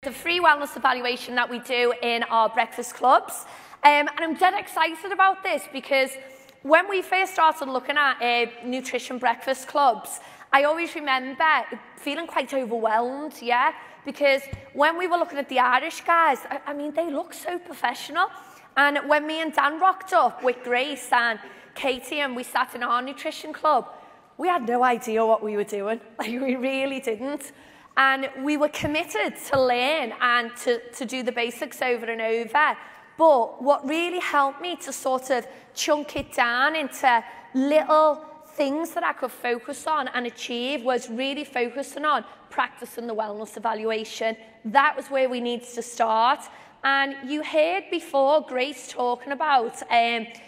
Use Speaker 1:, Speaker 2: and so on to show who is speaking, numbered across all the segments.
Speaker 1: The free wellness evaluation that we do in our breakfast clubs. And I'm dead excited about this because when we first started looking at nutrition breakfast clubs, I always remember feeling quite overwhelmed, yeah? Because when we were looking at the Irish guys, I mean, they look so professional. And when me and Dan rocked up with Grace and Katie and we sat in our nutrition club, we had no idea what we were doing. Like, we really didn't. And we were committed to learn and to do the basics over and over. But what really helped me to sort of chunk it down into little things that I could focus on and achieve was really focusing on practicing the wellness evaluation. That was where we needed to start. And you heard before Grace talking about,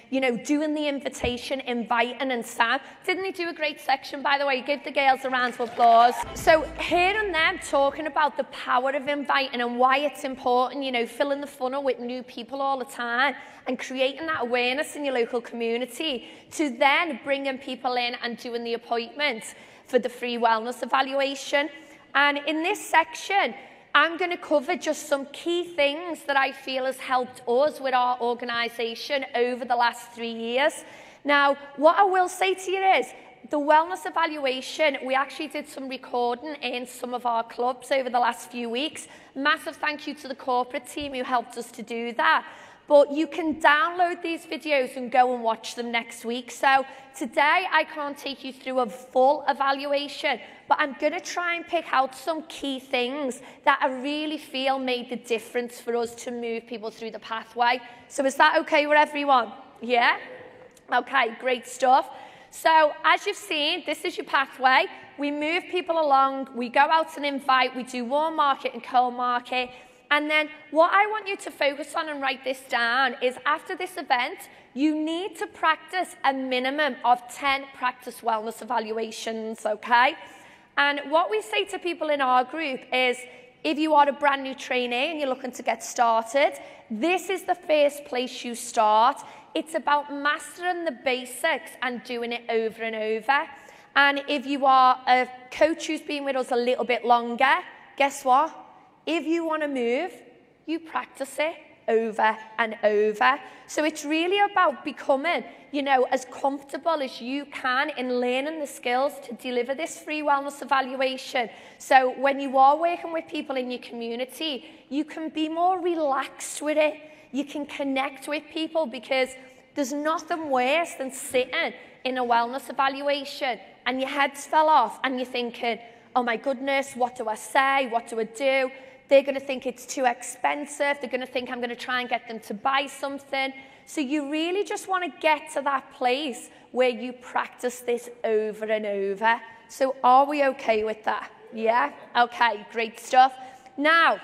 Speaker 1: you know, doing the invitation, inviting, and Sam. Didn't he do a great section, by the way? Give the girls a round of applause. So hearing them talking about the power of inviting and why it's important, you know, filling the funnel with new people all the time and creating that awareness in your local community to then bringing people in and doing the appointment for the free wellness evaluation. And in this section, I'm going to cover just some key things that I feel has helped us with our organisation over the last 3 years. Now, what I will say to you is, the wellness evaluation, we actually did some recording in some of our clubs over the last few weeks. Massive thank you to the corporate team who helped us to do that. But you can download these videos and go and watch them next week. So today I can't take you through a full evaluation, but I'm going to try and pick out some key things that I really feel made the difference for us to move people through the pathway. So is that okay with everyone? Yeah? Okay, great stuff. So as you've seen, this is your pathway. We move people along, we go out and invite, we do warm market and cold market. And then what I want you to focus on and write this down is after this event, you need to practice a minimum of 10 practice wellness evaluations, okay? And what we say to people in our group is, if you are a brand new trainee and you're looking to get started, this is the first place you start. It's about mastering the basics and doing it over and over. And if you are a coach who's been with us a little bit longer, guess what? If you want to move, you practice it over and over. So it's really about becoming, you know, as comfortable as you can in learning the skills to deliver this free wellness evaluation. So when you are working with people in your community, you can be more relaxed with it. You can connect with people because there's nothing worse than sitting in a wellness evaluation and your head's fell off and you're thinking, oh my goodness, what do I say? What do I do? They're going to think it's too expensive. They're going to think I'm going to try and get them to buy something. So you really just want to get to that place where you practice this over and over. So are we okay with that? Yeah? Okay, great stuff. Now,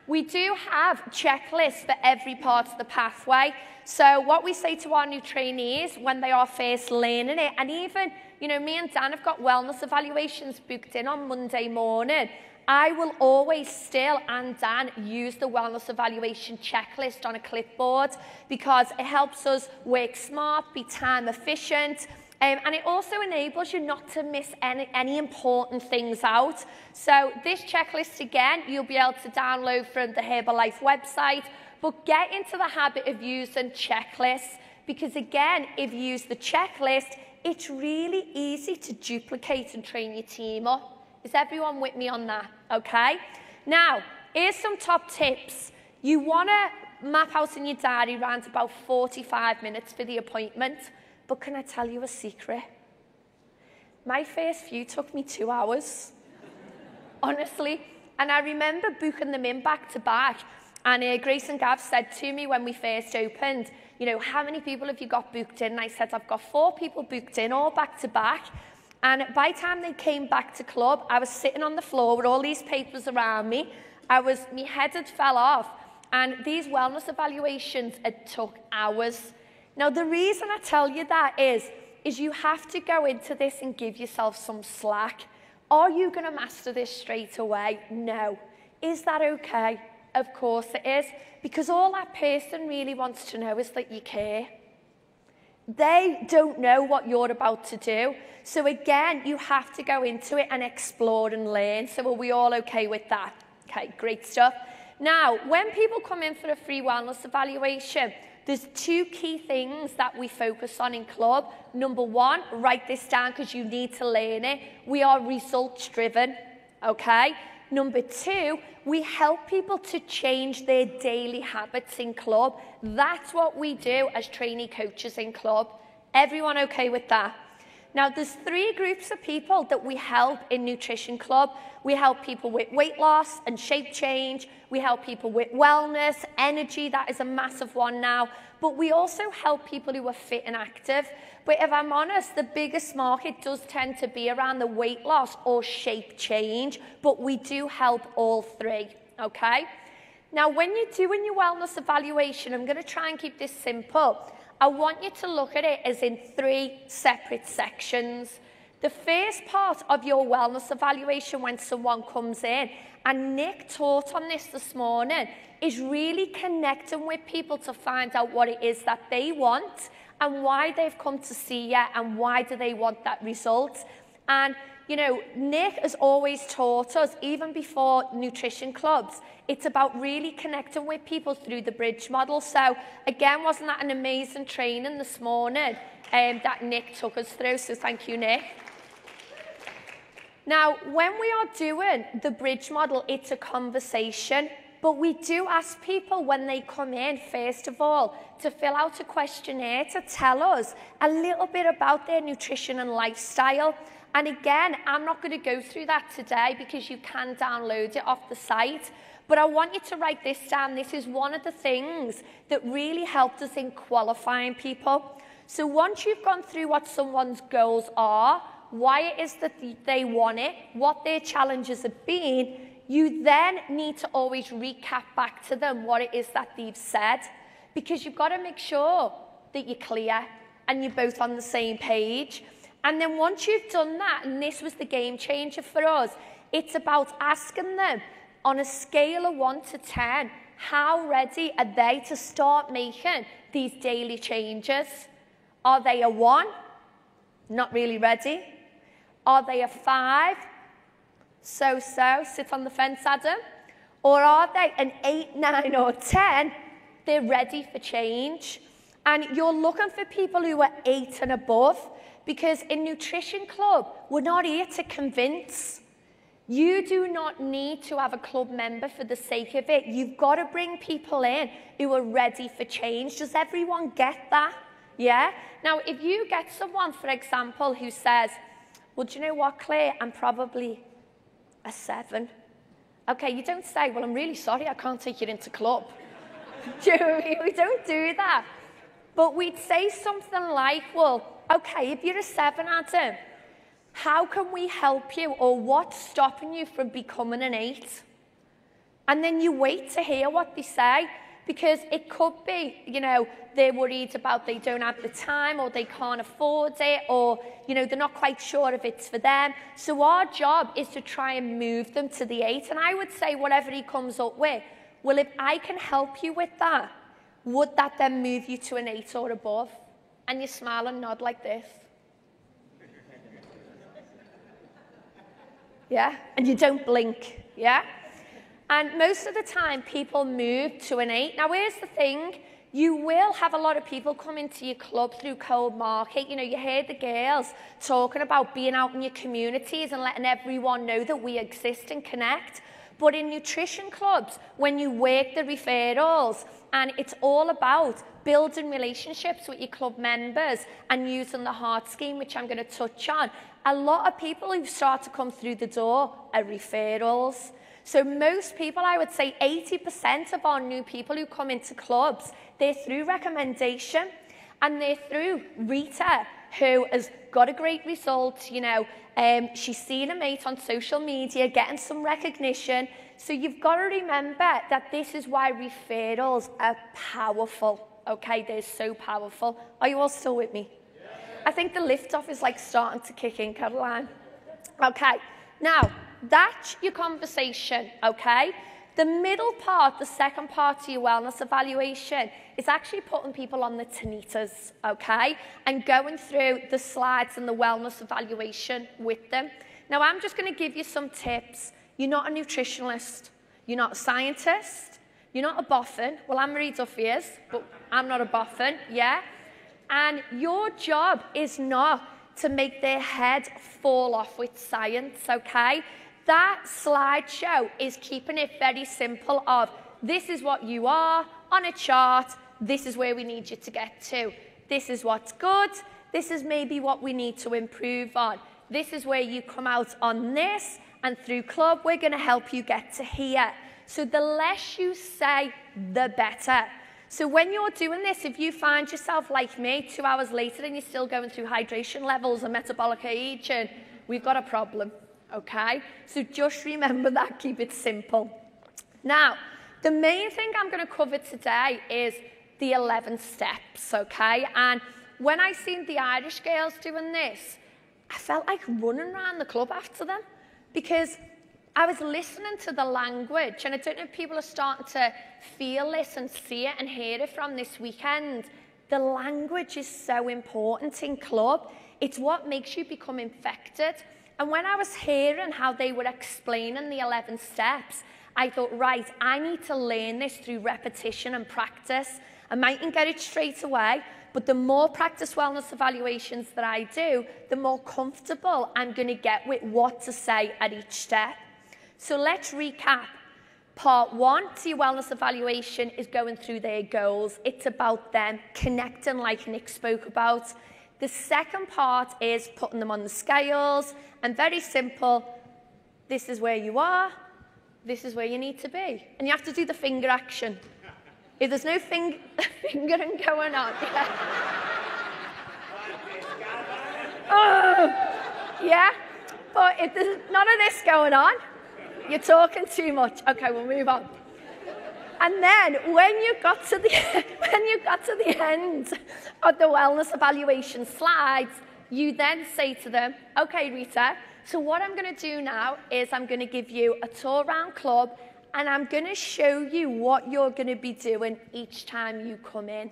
Speaker 1: we do have checklists for every part of the pathway. So what we say to our new trainees when they are first learning it, and even, you know, me and Dan have got wellness evaluations booked in on Monday morning. I will always still, and Dan, use the wellness evaluation checklist on a clipboard because it helps us work smart, be time efficient, and it also enables you not to miss any important things out. So this checklist, again, you'll be able to download from the Herbalife website, but get into the habit of using checklists because, again, if you use the checklist, it's really easy to duplicate and train your team up. Is everyone with me on that? Okay. Now, here's some top tips. You want to map out in your diary around about 45 minutes for the appointment. But can I tell you a secret? My first few took me 2 hours. Honestly. And I remember booking them in back to back. And Grace and Gav said to me when we first opened, you know, how many people have you got booked in? And I said, I've got 4 people booked in, all back to back. And by the time they came back to club, I was sitting on the floor with all these papers around me. My head had fell off. And these wellness evaluations, it took hours. Now, the reason I tell you that is you have to go into this and give yourself some slack. Are you going to master this straight away? No. Is that okay? Of course it is. Because all that person really wants to know is that you care. They don't know what you're about to do. So again, you have to go into it and explore and learn. So are we all okay with that? Okay, great stuff. Now, when people come in for a free wellness evaluation, there's 2 key things that we focus on in club. Number 1, write this down because you need to learn it. We are results driven, okay? Number 2, we help people to change their daily habits in club. That's what we do as trainee coaches in club. Everyone okay with that? Now, there's 3 groups of people that we help in Nutrition Club. We help people with weight loss and shape change. We help people with wellness, energy, that is a massive one now. But we also help people who are fit and active. But if I'm honest, the biggest market does tend to be around the weight loss or shape change. But we do help all 3, okay? Now, when you're doing your wellness evaluation, I'm going to try and keep this simple. I want you to look at it as in 3 separate sections. The first part of your wellness evaluation when someone comes in, and Nick taught on this morning, is really connecting with people to find out what it is that they want and why they've come to see you and why do they want that result. And, you know, Nick has always taught us, even before nutrition clubs, it's about really connecting with people through the bridge model. So, again, wasn't that an amazing training this morning that Nick took us through? So thank you, Nick. Now, when we are doing the bridge model, it's a conversation, but we do ask people when they come in, first of all, to fill out a questionnaire to tell us a little bit about their nutrition and lifestyle. And again, I'm not going to go through that today because you can download it off the site, but I want you to write this down. This is one of the things that really helped us in qualifying people. So once you've gone through what someone's goals are, why it is that they want it, what their challenges have been, you then need to always recap back to them what it is that they've said, because you've got to make sure that you're clear and you're both on the same page. And then once you've done that, and this was the game changer for us, it's about asking them on a scale of 1 to 10, how ready are they to start making these daily changes? Are they a 1? Not really ready. Are they a 5? So-so, sit on the fence, Adam. Or are they an 8, 9, or 10? They're ready for change. And you're looking for people who are 8 and above, because in Nutrition Club, we're not here to convince. You do not need to have a club member for the sake of it. You've got to bring people in who are ready for change. Does everyone get that? Yeah? Now, if you get someone, for example, who says, well, do you know what, Claire? I'm probably a 7. Okay, you don't say, well, I'm really sorry, I can't take you into club. We don't do that. But we'd say something like, well, okay, if you're a 7, Adam, how can we help you, or what's stopping you from becoming an 8? And then you wait to hear what they say, because it could be, you know, they're worried about they don't have the time, or they can't afford it, or, you know, they're not quite sure if it's for them. So our job is to try and move them to the 8. And I would say whatever he comes up with, well, if I can help you with that, would that then move you to an 8 or above? And you smile and nod like this. Yeah? And you don't blink. Yeah? And most of the time, people move to an 8. Now, here's the thing. You will have a lot of people come into your club through cold market. You know, you heard the girls talking about being out in your communities and letting everyone know that we exist and connect. But in nutrition clubs, when you work the referrals, and it's all about building relationships with your club members and using the heart scheme, which I'm going to touch on, a lot of people who start to come through the door are referrals. So most people, I would say 80% of our new people who come into clubs, they're through recommendation, and they're through Rita, who has got a great result. You know, she's seen a mate on social media, getting some recognition. So you've got to remember that this is why referrals are powerful. Okay, they're so powerful. Are you all still with me? Yeah. I think the lift off is like starting to kick in, Caroline. Okay, now that's your conversation, okay? The middle part, the second part of your wellness evaluation, is actually putting people on the Tanitas, okay? And going through the slides and the wellness evaluation with them. Now, I'm just going to give you some tips. You're not a nutritionist. You're not a scientist. You're not a boffin. Well, Anne-Marie Duffy is, but I'm not a boffin, yeah? And your job is not to make their head fall off with science, okay? That slideshow is keeping it very simple of, this is what you are on a chart, this is where we need you to get to. This is what's good, this is maybe what we need to improve on. This is where you come out on this, and through club, we're gonna help you get to here. So the less you say, the better. So when you're doing this, if you find yourself like me 2 hours later and you're still going through hydration levels and metabolic aging, we've got a problem, okay? So just remember that, keep it simple. Now, the main thing I'm going to cover today is the 11 steps, okay? And when I seen the Irish girls doing this, I felt like running around the club after them because I was listening to the language, and I don't know if people are starting to feel this and see it and hear it from this weekend. The language is so important in club. It's what makes you become infected. And when I was hearing how they were explaining the 11 steps, I thought, right, I need to learn this through repetition and practice. I mightn't get it straight away, but the more practice wellness evaluations that I do, the more comfortable I'm going to get with what to say at each step. So let's recap. Part 1 to your wellness evaluation is going through their goals. It's about them connecting like Nick spoke about. The second part is putting them on the scales, and very simple, this is where you are, this is where you need to be. And you have to do the finger action. If there's no fingering going on, yeah. Oh, yeah, but if there's none of this going on, you're talking too much. Okay, we'll move on. And then when you got to the end of the wellness evaluation slides, you then say to them, okay, Rita, so what I'm going to do now is I'm going to give you a tour around club, and I'm going to show you what you're going to be doing each time you come in.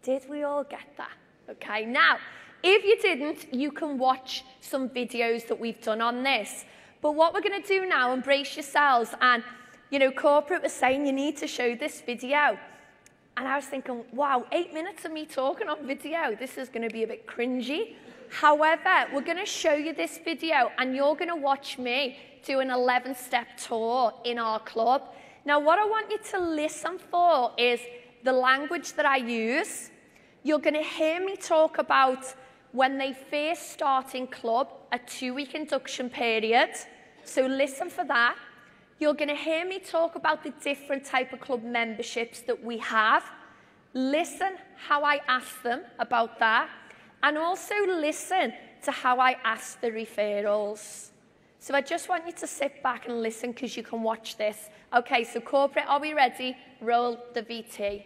Speaker 1: Did we all get that? Okay, now, if you didn't, you can watch some videos that we've done on this. But what we're going to do now, embrace yourselves, and, you know, corporate was saying you need to show this video. And I was thinking, wow, 8 minutes of me talking on video, this is going to be a bit cringy. However, we're going to show you this video, and you're going to watch me do an 11-step tour in our club. Now, what I want you to listen for is the language that I use. You're going to hear me talk about when they first start in club, a 2-week induction period. So listen for that. You're going to hear me talk about the different type of club memberships that we have. Listen how I ask them about that. And also listen to how I ask the referrals. So I just want you to sit back and listen because you can watch this. Okay, so corporate, are we ready? Roll the VT.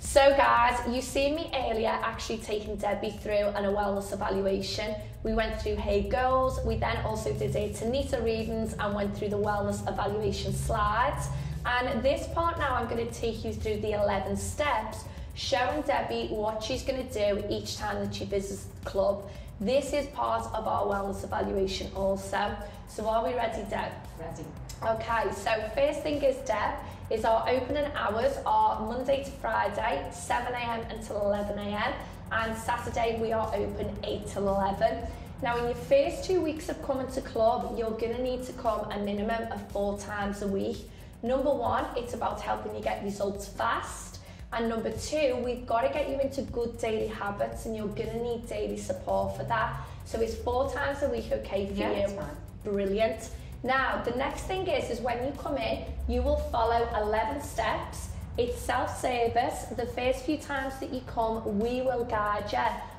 Speaker 1: So guys, you seen me earlier actually taking Debbie through a wellness evaluation. We went through her goals, we then also did her Tanita readings and went through the wellness evaluation slides. And this part now I'm going to take you through the 11 steps, showing Debbie what she's going to do each time that she visits the club. This is part of our wellness evaluation also. So are we ready, Deb?
Speaker 2: Ready.
Speaker 1: Okay, so first thing is, Deb, is our opening hours are Monday to Friday, 7 a.m. until 11 a.m. and Saturday we are open 8 till 11. Now in your first 2 weeks of coming to club, you're going to need to come a minimum of 4 times a week. Number 1, it's about helping you get results fast. And number 2, we've got to get you into good daily habits, and you're going to need daily support for that. So is 4 times a week okay for you?
Speaker 2: It's fine.
Speaker 1: Brilliant. Now, the next thing is when you come in, you will follow 11 steps. It's self-service. The first few times that you come, we will guide you.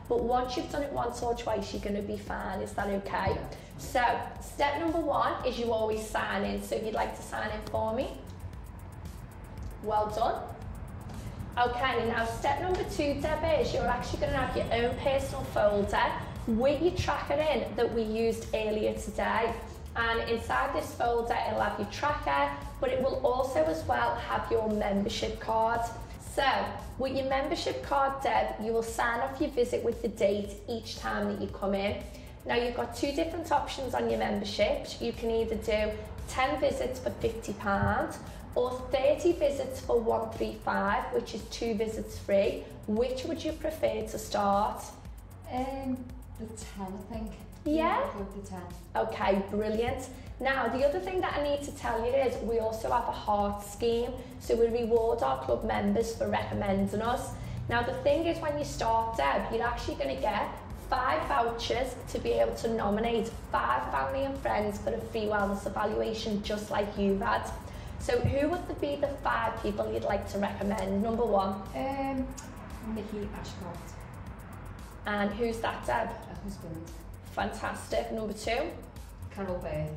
Speaker 1: But once you've done it once or twice, you're going to be fine. Is that okay? Yeah. So, step number 1 is you always sign in. So if you'd like to sign in for me. Well done. Okay, now step number 2, Debbie, is you're actually going to have your own personal folder with your tracker in that we used earlier today. And inside this folder, it'll have your tracker, but it will also as well have your membership card. So, with your membership card, Deb, you will sign off your visit with the date each time that you come in. Now, you've got two different options on your memberships. You can either do 10 visits for £50 or 30 visits for £135, which is 2 visits free. Which would you prefer to start?
Speaker 2: The 10, I think.
Speaker 1: Yeah?
Speaker 2: The 10.
Speaker 1: Okay, brilliant. Now, the other thing that I need to tell you is we also have a heart scheme, so we reward our club members for recommending us. Now, the thing is, when you start, Deb, you're actually going to get 5 vouchers to be able to nominate 5 family and friends for a free wellness evaluation just like you've had. So who would be the 5 people you'd like to recommend? Number 1?
Speaker 2: Nikki Ashcroft.
Speaker 1: And who's that, Deb?
Speaker 2: Her husband.
Speaker 1: Fantastic. Number 2?
Speaker 2: Carol Bay.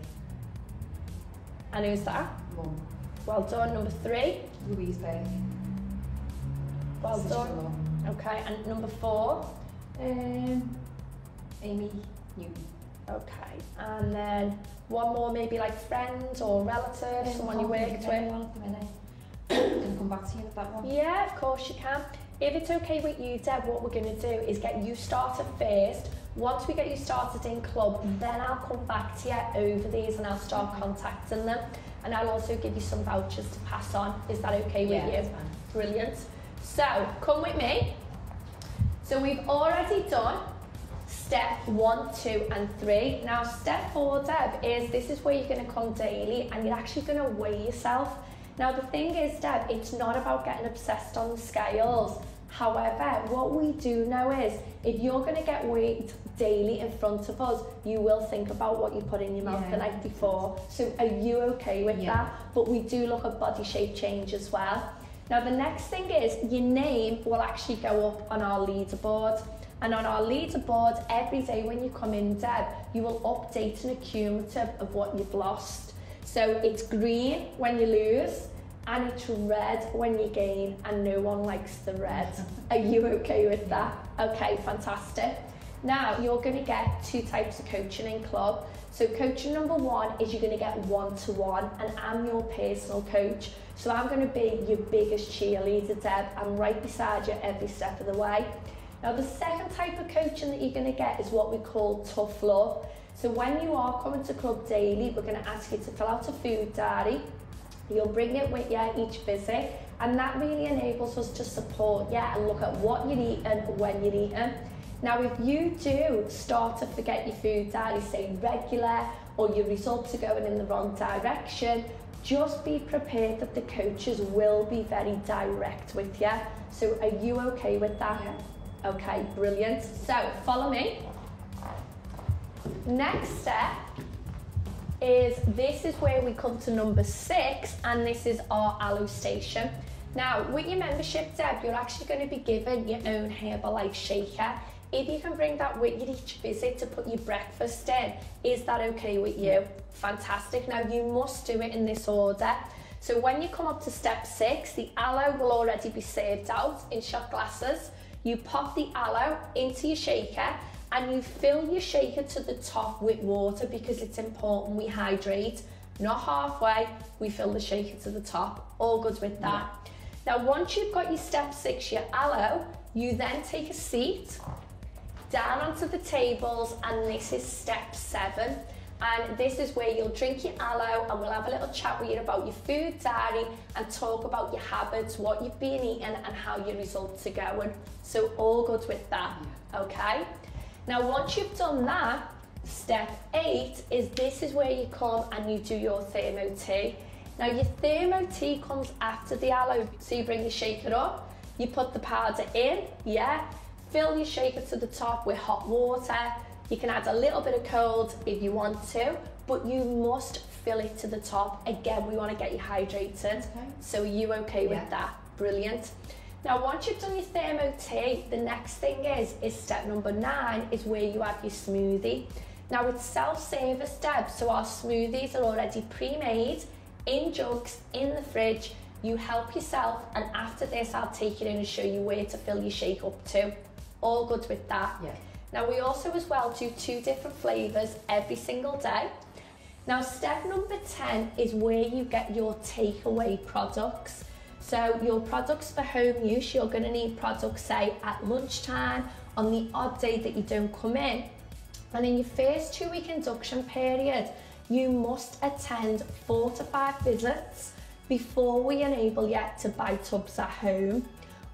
Speaker 1: And who's that?
Speaker 2: Mum.
Speaker 1: Well done. Number 3?
Speaker 2: Louise Bay.
Speaker 1: Well done. Okay, and number 4?
Speaker 2: Amy Newton.
Speaker 1: Okay, and then one more, maybe like friends or relatives, someone you worked with.
Speaker 2: Can I come back to you with that one?
Speaker 1: Yeah, of course you can. If it's okay with you, Deb, what we're going to do is get you started first. Once we get you started in club, then I'll come back to you over these and I'll start contacting them. And I'll also give you some vouchers to pass on. Is that okay with you?
Speaker 2: That's fine.
Speaker 1: Brilliant. So, come with me. So we've already done step 1, 2 and 3. Now step 4, Deb, is this is where you're going to come daily and you're actually going to weigh yourself. Now the thing is, Deb, it's not about getting obsessed on the scales. However, what we do know is if you're going to get weighed daily in front of us, you will think about what you put in your mouth the night before. So are you okay with that? But we do look at body shape change as well. Now the next thing is your name will actually go up on our leaderboard. And on our leaderboard, every day when you come in, Deb, you will update an accumulative of what you've lost. So it's green when you lose, and it's red when you gain, and no one likes the red. Are you okay with that? Okay, fantastic. Now, you're going to get 2 types of coaching in club. So coaching number 1 is you're going to get one-to-one, and I'm your personal coach. So I'm going to be your biggest cheerleader, Deb. I'm right beside you every step of the way. Now, the second type of coaching that you're going to get is what we call tough love. So when you are coming to club daily, we're going to ask you to fill out a food diary. You'll bring it with you each visit, and that really enables us to support you and look at what you're eating when you're eating. Now, if you do start to forget your food diary, say regular, or your results are going in the wrong direction, just be prepared that the coaches will be very direct with you. So are you okay with that? Yeah. Okay, brilliant. So follow me. Next step is this is where we come to number 6, and this is our aloe station. Now, with your membership, Deb, you're actually going to be given your own Herbalife shaker. If you can bring that with you each visit to put your breakfast in, is that okay with you? Fantastic. Now, you must do it in this order. So when you come up to step 6, the aloe will already be served out in shot glasses. You pop the aloe into your shaker and you fill your shaker to the top with water, because it's important we hydrate. Not halfway, we fill the shaker to the top. All good with that. Yeah. Now, once you've got your step 6, your aloe, you then take a seat down onto the tables, and this is step 7. And this is where you'll drink your aloe, and we'll have a little chat with you about your food diary and talk about your habits, what you've been eating and how your results are going. So all good with that, okay? Now, once you've done that, step 8 is this is where you come and you do your thermo tea. Now, your thermo tea comes after the aloe. So you bring your shaker up, you put the powder in, fill your shaker to the top with hot water. You can add a little bit of cold if you want to, but you must fill it to the top. Again, we want to get you hydrated. Okay. So are you okay with that? Brilliant. Now, once you've done your thermo tea, the next thing is step number 9 is where you have your smoothie. Now, it's self-service, Deb, so our smoothies are already pre-made in jugs in the fridge. You help yourself, and after this, I'll take you in and show you where to fill your shake up to. All good with that? Yeah. Now, we also as well do 2 different flavours every single day. Now, step number 10 is where you get your takeaway products. So your products for home use, you're going to need products, say, at lunchtime, on the odd day that you don't come in. And in your first 2-week induction period, you must attend 4 to 5 visits before we enable you to buy tubs at home.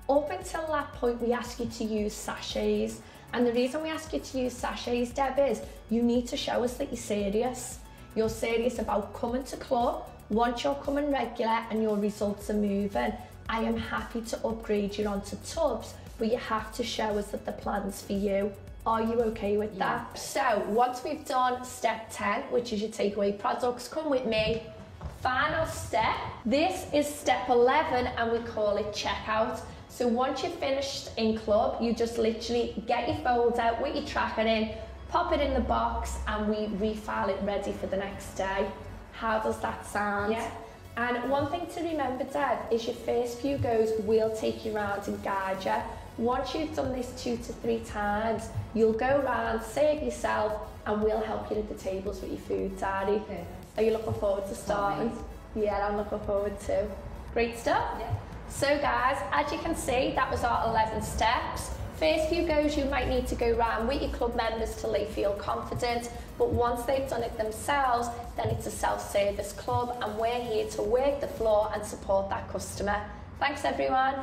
Speaker 1: Up until that point, we ask you to use sachets. And the reason we ask you to use sachets, Deb, is you need to show us that you're serious. You're serious about coming to club. Once you're coming regular and your results are moving, I am happy to upgrade you onto tubs, but you have to show us that the plan's for you. Are you okay with that? So once we've done step 10, which is your takeaway products, come with me. Final step, this is step 11 and we call it checkout. So once you're finished in club, you just literally get your folder with your tracker in, pop it in the box and we refile it ready for the next day. How does that sound?
Speaker 2: Yeah.
Speaker 1: And one thing to remember, Deb, is your first few goes will take you around and guide you. Once you've done this 2 to 3 times, you'll go around, serve yourself, and we'll help you at the tables with your food, Daddy.
Speaker 2: Okay.
Speaker 1: Are you looking forward to starting? Yeah, I'm looking forward to. Great stuff.
Speaker 2: Yeah.
Speaker 1: So guys, as you can see, that was our 11 steps. First few goes, you might need to go around with your club members till they feel confident, but once they've done it themselves, then it's a self-service club, and we're here to work the floor and support that customer. Thanks, everyone.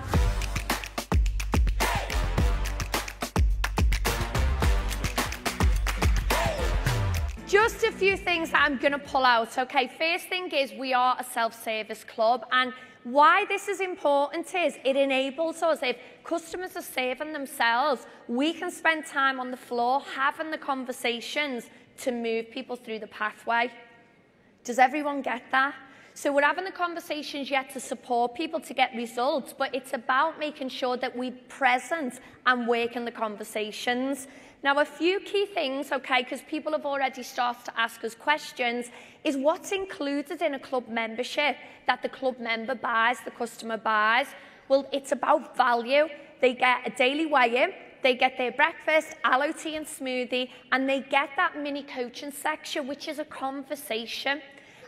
Speaker 1: Just a few things that I'm going to pull out, okay? First thing is we are a self-service club, and why this is important is it enables us, if customers are serving themselves, we can spend time on the floor having the conversations to move people through the pathway. Does everyone get that? So we're having the conversations yet to support people to get results, but it's about making sure that we're present and working the conversations. Now, a few key things, okay, because people have already started to ask us questions, is what's included in a club membership that the club member buys, the customer buys. Well, it's about value. They get a daily weigh-in, they get their breakfast, aloe tea and smoothie, and they get that mini coaching section, which is a conversation.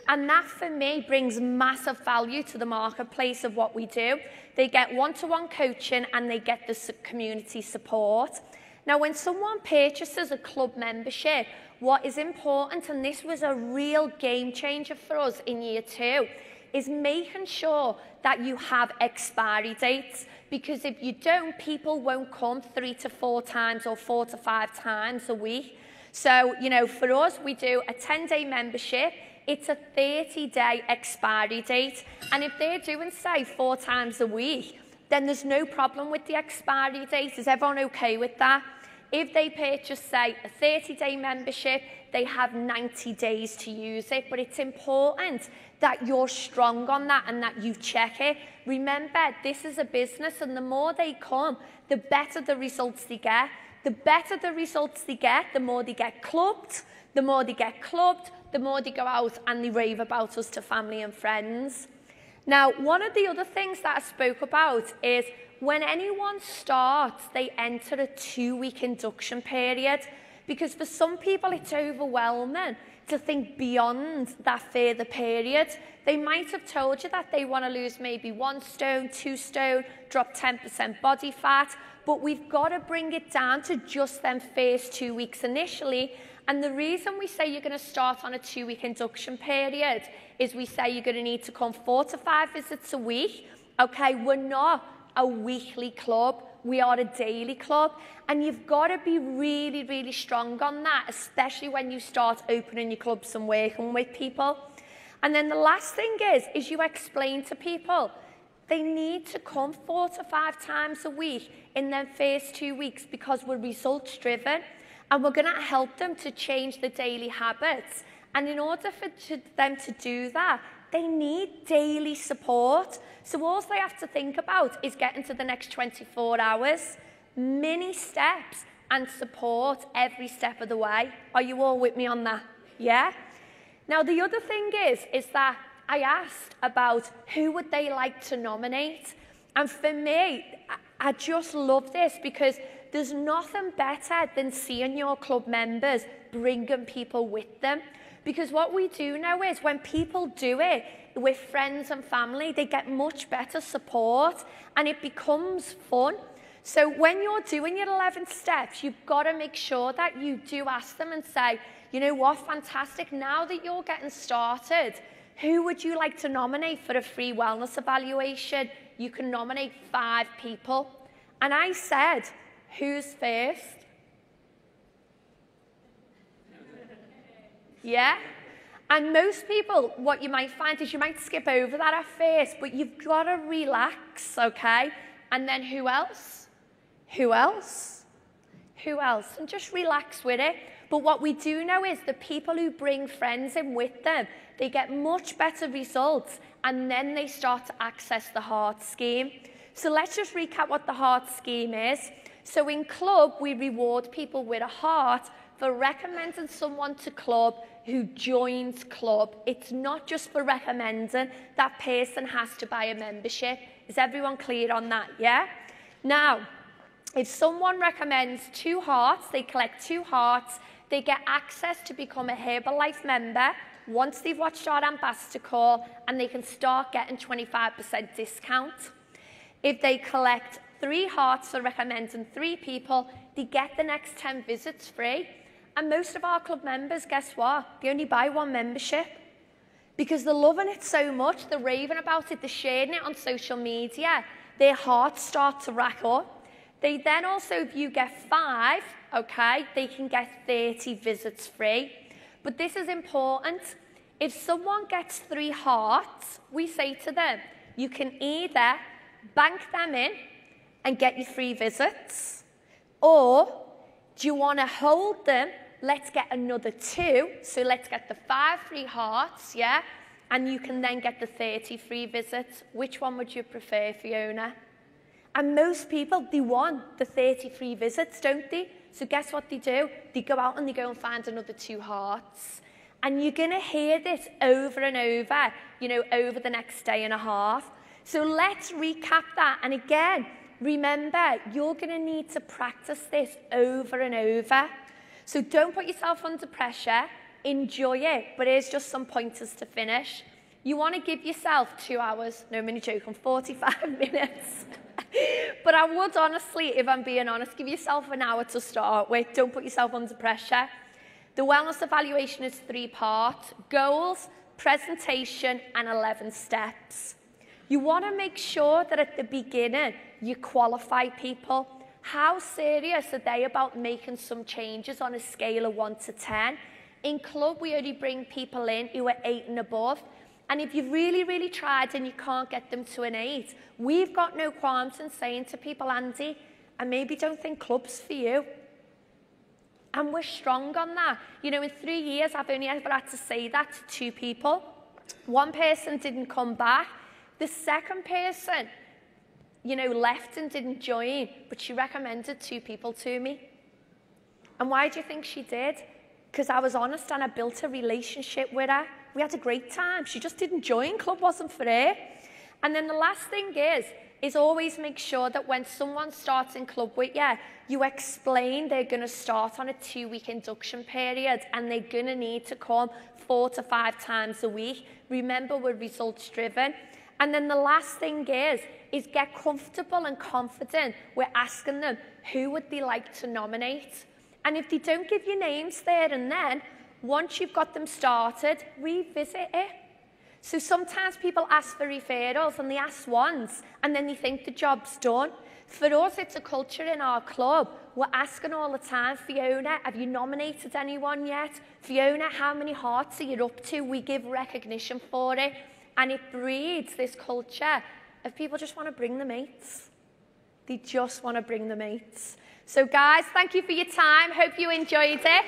Speaker 1: And that, for me, brings massive value to the marketplace of what we do. They get one-to-one coaching and they get the community support. Now, when someone purchases a club membership, what is important, and this was a real game changer for us in year 2, is making sure that you have expiry dates. Because if you don't, people won't come 3 to 4 times or 4 to 5 times a week. So, you know, for us, we do a 10-day membership. It's a 30-day expiry date. And if they're doing, say, 4 times a week, then there's no problem with the expiry date. Is everyone okay with that? If they purchase, say, a 30-day membership, they have 90 days to use it. But it's important that you're strong on that and that you check it. Remember, this is a business, and the more they come, the better the results they get. The better the results they get, the more they get clubbed. The more they get clubbed, the more they go out and they rave about us to family and friends. Now, one of the other things that I spoke about is when anyone starts, they enter a 2-week induction period, because for some people it's overwhelming to think beyond that further period. They might have told you that they want to lose maybe 1 stone, 2 stone, drop 10% body fat, but we've got to bring it down to just them first 2 weeks initially. And the reason we say you're going to start on a 2-week induction period is we say you're going to need to come 4 to 5 visits a week. Okay, we're not a weekly club, we are a daily club, and you've got to be really, really strong on that, especially when you start opening your clubs and working with people. And then the last thing is you explain to people they need to come 4 to 5 times a week in their first 2 weeks, because we're results driven and we're going to help them to change the daily habits. And in order for them to do that, they need daily support. So all they have to think about is getting to the next 24 hours, mini steps, and support every step of the way. Are you all with me on that? Yeah? Now, the other thing is that I asked about who would they like to nominate. And for me, I just love this, because there's nothing better than seeing your club members bringing people with them. Because what we do know is when people do it with friends and family, they get much better support and it becomes fun. So when you're doing your 11 steps, you've got to make sure that you do ask them and say, you know what, fantastic, now that you're getting started, who would you like to nominate for a free wellness evaluation? You can nominate 5 people. And I said, who's first? Yeah? And most people, what you might find is you might skip over that at first, but you've got to relax, okay? And then who else? Who else? Who else? And just relax with it. But what we do know is the people who bring friends in with them, they get much better results, and then they start to access the heart scheme. So let's just recap what the heart scheme is. So in club, we reward people with a heart for recommending someone to club who joins club. It's not just for recommending. That person has to buy a membership. Is everyone clear on that? Yeah? Now, if someone recommends 2 hearts, they collect 2 hearts, they get access to become a Herbalife member once they've watched our ambassador call, and they can start getting 25% discount. If they collect 3 hearts for recommending 3 people, they get the next 10 visits free. And most of our club members, guess what? They only buy 1 membership because they're loving it so much, they're raving about it, they're sharing it on social media, their hearts start to rack up. They then also, if you get 5, okay, they can get 30 visits free. But this is important. If someone gets 3 hearts, we say to them, you can either bank them in and get your free visits, or do you want to hold them? Let's get another 2. So let's get the 5 free hearts, yeah? And you can then get the 30 free visits. Which one would you prefer, Fiona? And most people, they want the 30 free visits, don't they? So guess what they do? They go out and they go and find another 2 hearts. And you're going to hear this over and over, you know, over the next day and a half. So let's recap that. And again, remember, you're going to need to practice this over and over. So don't put yourself under pressure. Enjoy it. But here's just some pointers to finish. You want to give yourself 2 hours. No, I'm only joking, 45 minutes. But I would honestly, if I'm being honest, give yourself an hour to start with. Don't put yourself under pressure. The wellness evaluation is 3 parts: goals, presentation, and 11 steps. You want to make sure that at the beginning you qualify people. How serious are they about making some changes on a scale of 1 to 10? In club, we only bring people in who are 8 and above. And if you've really, really tried and you can't get them to an 8, we've got no qualms in saying to people, Andy, I maybe don't think club's for you. And we're strong on that. You know, in 3 years, I've only ever had to say that to 2 people. 1 person didn't come back. The second person, you know, left and didn't join, but she recommended 2 people to me. And why do you think she did? Because I was honest and I built a relationship with her. We had a great time. She just didn't join. Club wasn't for her. And then the last thing is always make sure that when someone starts in club with you, you explain they're going to start on a 2-week induction period and they're going to need to come 4 to 5 times a week. Remember, we're results driven. And then the last thing is get comfortable and confident with asking them who would they like to nominate. And if they don't give you names there and then, once you've got them started, revisit it. So sometimes people ask for referrals and they ask once and then they think the job's done. For us, it's a culture in our club. We're asking all the time, Fiona, have you nominated anyone yet? Fiona, how many hearts are you up to? We give recognition for it. And it breeds this culture of people just want to bring the mates. They just want to bring the mates. So guys, thank you for your time. Hope you enjoyed it.